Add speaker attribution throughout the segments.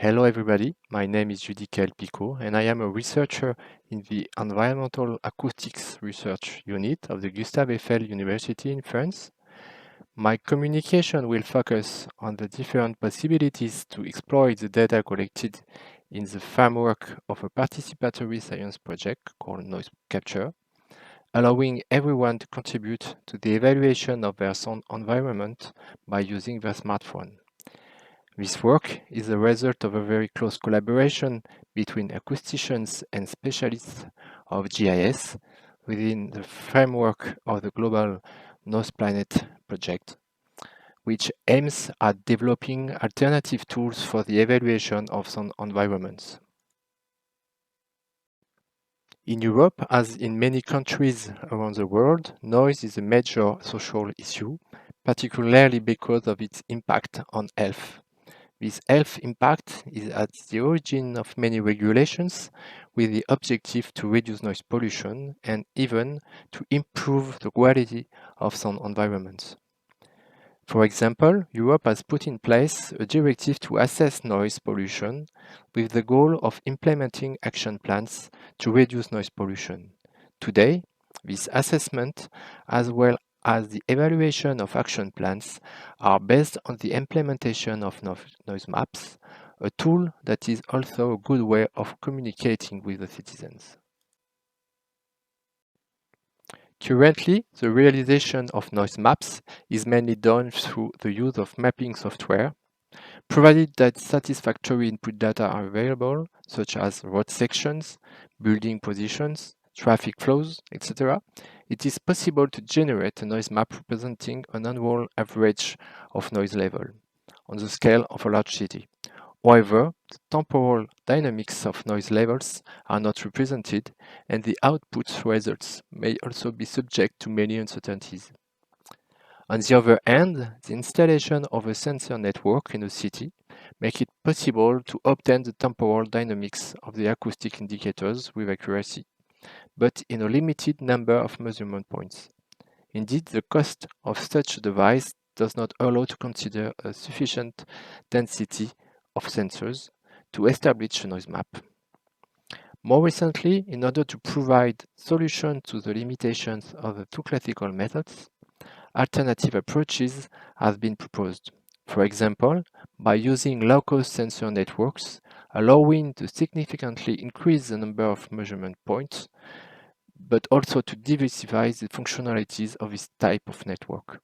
Speaker 1: Hello everybody, my name is Picaut and I am a researcher in the Environmental Acoustics Research Unit of the Gustave Eiffel University in France. My communication will focus on the different possibilities to exploit the data collected in the framework of a participatory science project called Noise Capture, allowing everyone to contribute to the evaluation of their sound environment by using their smartphone. This work is the result of a very close collaboration between acousticians and specialists of GIS within the framework of the global Noise Planet project, which aims at developing alternative tools for the evaluation of sound environments. In Europe, as in many countries around the world, noise is a major social issue, particularly because of its impact on health. This health impact is at the origin of many regulations with the objective to reduce noise pollution and even to improve the quality of sound environments. For example, Europe has put in place a directive to assess noise pollution with the goal of implementing action plans to reduce noise pollution. Today, this assessment, as well as the evaluation of action plans, are based on the implementation of noise maps, a tool that is also a good way of communicating with the citizens. Currently, the realization of noise maps is mainly done through the use of mapping software, provided that satisfactory input data are available, such as road sections, building positions, traffic flows, etc. It is possible to generate a noise map representing an annual average of noise level on the scale of a large city. However, the temporal dynamics of noise levels are not represented, and the output results may also be subject to many uncertainties. On the other hand, the installation of a sensor network in a city makes it possible to obtain the temporal dynamics of the acoustic indicators with accuracy, but in a limited number of measurement points. Indeed, the cost of such a device does not allow to consider a sufficient density of sensors to establish a noise map. More recently, in order to provide solutions to the limitations of the two classical methods, alternative approaches have been proposed. For example, by using low-cost sensor networks, allowing to significantly increase the number of measurement points, but also to diversify the functionalities of this type of network.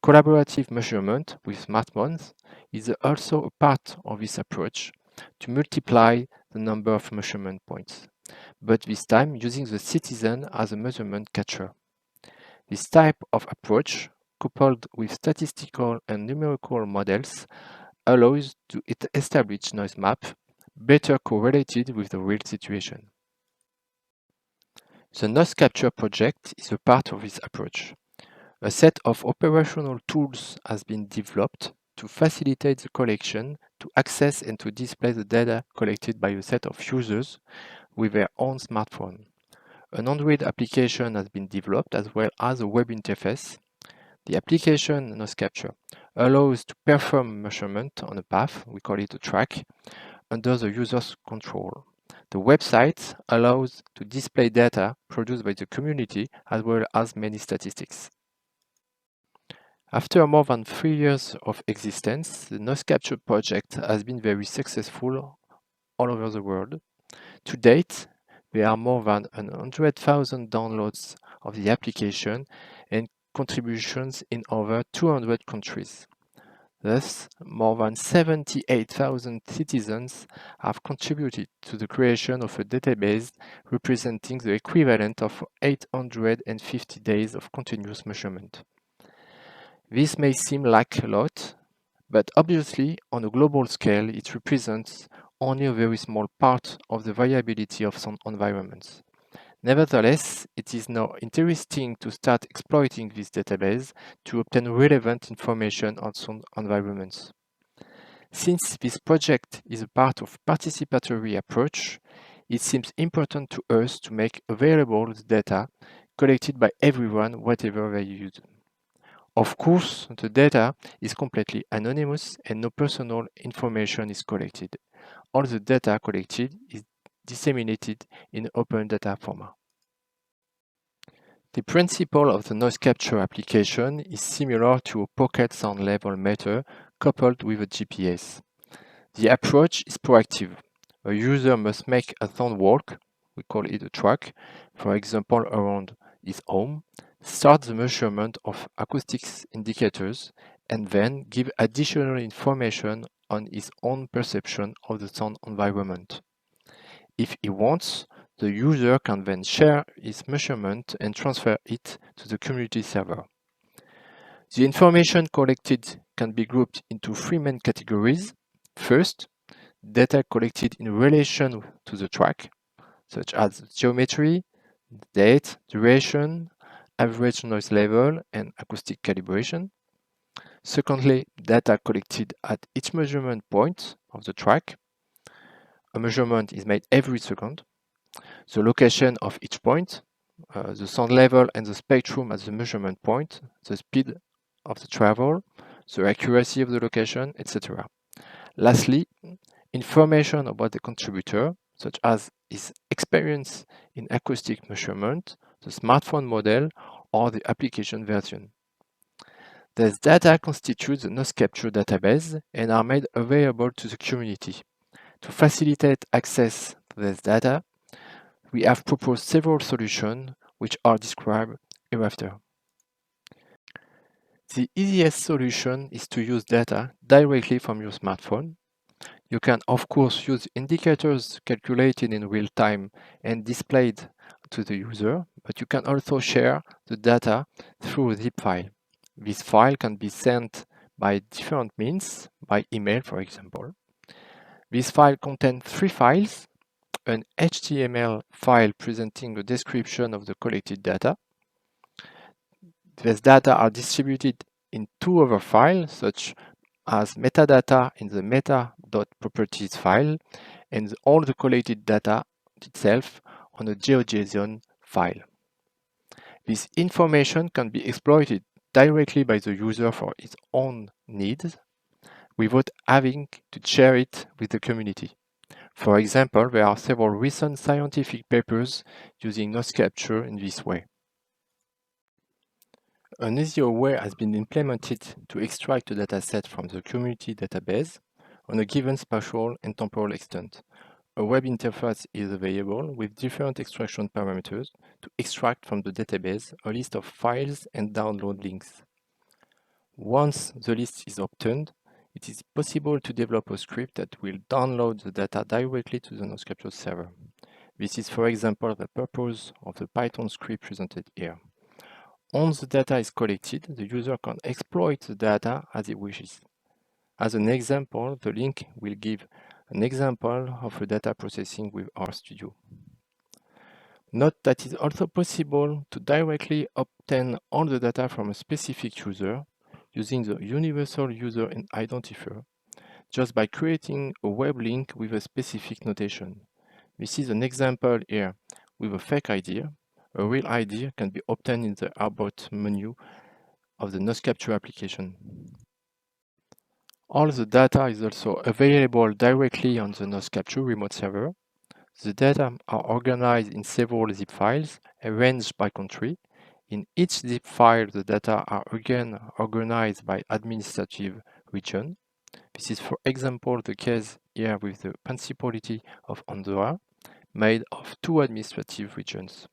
Speaker 1: Collaborative measurement with smartphones is also a part of this approach to multiply the number of measurement points, but this time using the citizen as a measurement catcher. This type of approach, coupled with statistical and numerical models, allows to establish noise map better correlated with the real situation. The Noise Capture project is a part of this approach. A set of operational tools has been developed to facilitate the collection, to access and to display the data collected by a set of users with their own smartphone. An Android application has been developed as well as a web interface. The application NoiseCapture allows to perform measurement on a path, we call it a track, under the user's control. The website allows to display data produced by the community as well as many statistics. After more than 3 years of existence, the NoiseCapture project has been very successful all over the world. To date, there are more than 100,000 downloads of the application and contributions in over 200 countries. Thus, more than 78,000 citizens have contributed to the creation of a database representing the equivalent of 850 days of continuous measurement. This may seem like a lot, but obviously on a global scale it represents only a very small part of the variability of some environments. Nevertheless, it is now interesting to start exploiting this database to obtain relevant information on some environments. Since this project is a part of participatory approach, it seems important to us to make available the data collected by everyone, whatever they use. Of course, the data is completely anonymous and no personal information is collected. All the data collected is disseminated in open data format. The principle of the noise capture application is similar to a pocket sound level meter coupled with a GPS. The approach is proactive. A user must make a sound walk, we call it a track, for example around his home, start the measurement of acoustics indicators, and then give additional information on his own perception of the sound environment. If he wants, the user can then share his measurement and transfer it to the community server. The information collected can be grouped into three main categories. First, data collected in relation to the track, such as geometry, date, duration, average noise level, and acoustic calibration. Secondly, data collected at each measurement point of the track. A measurement is made every second. The location of each point, the sound level and the spectrum at the measurement point, the speed of the travel, the accuracy of the location, etc. Lastly, information about the contributor, such as his experience in acoustic measurement, the smartphone model, or the application version. These data constitute the Noise Capture database and are made available to the community. To facilitate access to this data, we have proposed several solutions which are described hereafter. The easiest solution is to use data directly from your smartphone. You can of course use indicators calculated in real time and displayed to the user, but you can also share the data through a zip file. This file can be sent by different means, by email for example. This file contains three files: an HTML file presenting a description of the collected data. These data are distributed in two other files, such as metadata in the meta.properties file and all the collected data itself on a GeoJSON file. This information can be exploited directly by the user for its own needs without having to share it with the community. For example, there are several recent scientific papers using noise capture in this way. An easier way has been implemented to extract a dataset from the community database on a given spatial and temporal extent. A web interface is available with different extraction parameters to extract from the database a list of files and download links. Once the list is obtained, it is possible to develop a script that will download the data directly to the NoiseCapture server. This is, for example, the purpose of the Python script presented here. Once the data is collected, the user can exploit the data as he wishes. As an example, the link will give an example of a data processing with RStudio. Note that it is also possible to directly obtain all the data from a specific user using the universal user identifier, just by creating a web link with a specific notation. This is an example here with a fake ID. A real ID can be obtained in the About menu of the Noise Capture application. All the data is also available directly on the Noise Capture remote server. The data are organized in several zip files, arranged by country. In each zip file, the data are again organized by administrative region. This is, for example, the case here with the Principality of Andorra, made of two administrative regions.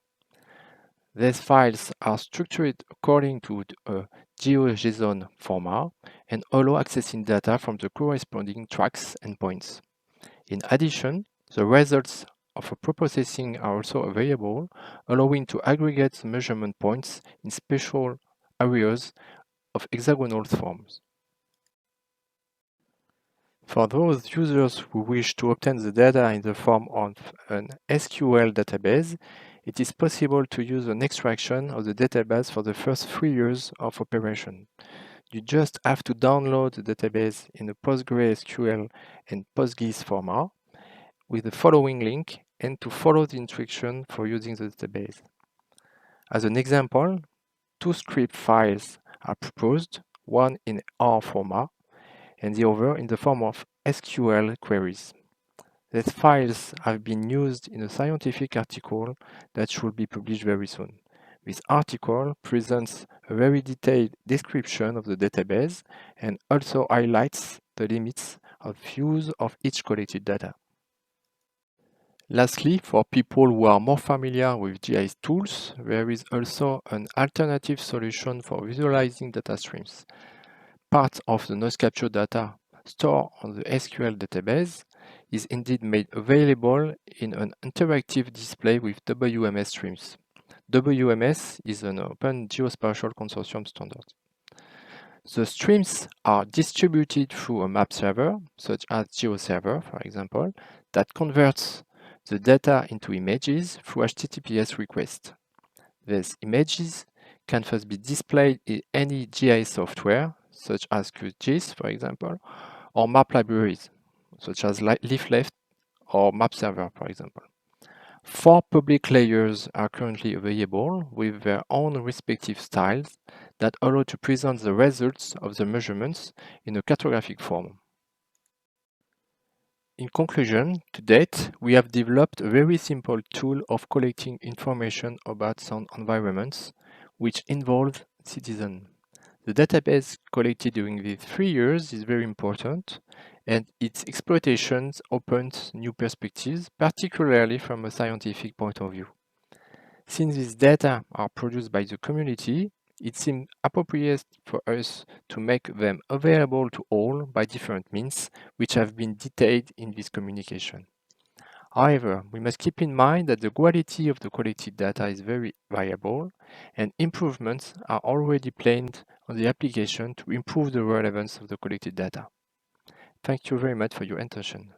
Speaker 1: These files are structured according to a GeoJSON format and allow accessing data from the corresponding tracks and points. In addition, the results of a preprocessing are also available, allowing to aggregate the measurement points in special areas of hexagonal forms. For those users who wish to obtain the data in the form of an SQL database, it is possible to use an extraction of the database for the first 3 years of operation. You just have to download the database in a PostgreSQL and PostGIS format with the following link and to follow the instruction for using the database. As an example, two script files are proposed, one in R format and the other in the form of SQL queries. These files have been used in a scientific article that should be published very soon. This article presents a very detailed description of the database and also highlights the limits of use of each collected data. Lastly, for people who are more familiar with GIS tools, there is also an alternative solution for visualizing data streams. Part of the noise capture data stored on the SQL database is indeed made available in an interactive display with WMS streams. WMS is an open geospatial consortium standard. The streams are distributed through a map server, such as GeoServer, for example, that converts the data into images through HTTPS request. These images can first be displayed in any GIS software, such as QGIS, for example, or map libraries, such as Leaflet or Map Server, for example. 4 public layers are currently available with their own respective styles that allow to present the results of the measurements in a cartographic form. In conclusion, to date, we have developed a very simple tool of collecting information about sound environments, which involves citizens. The database collected during these 3 years is very important, and its exploitation opens new perspectives, particularly from a scientific point of view. Since these data are produced by the community, it seems appropriate for us to make them available to all by different means, which have been detailed in this communication. However, we must keep in mind that the quality of the collected data is very variable, and improvements are already planned on the application to improve the relevance of the collected data. Thank you very much for your attention.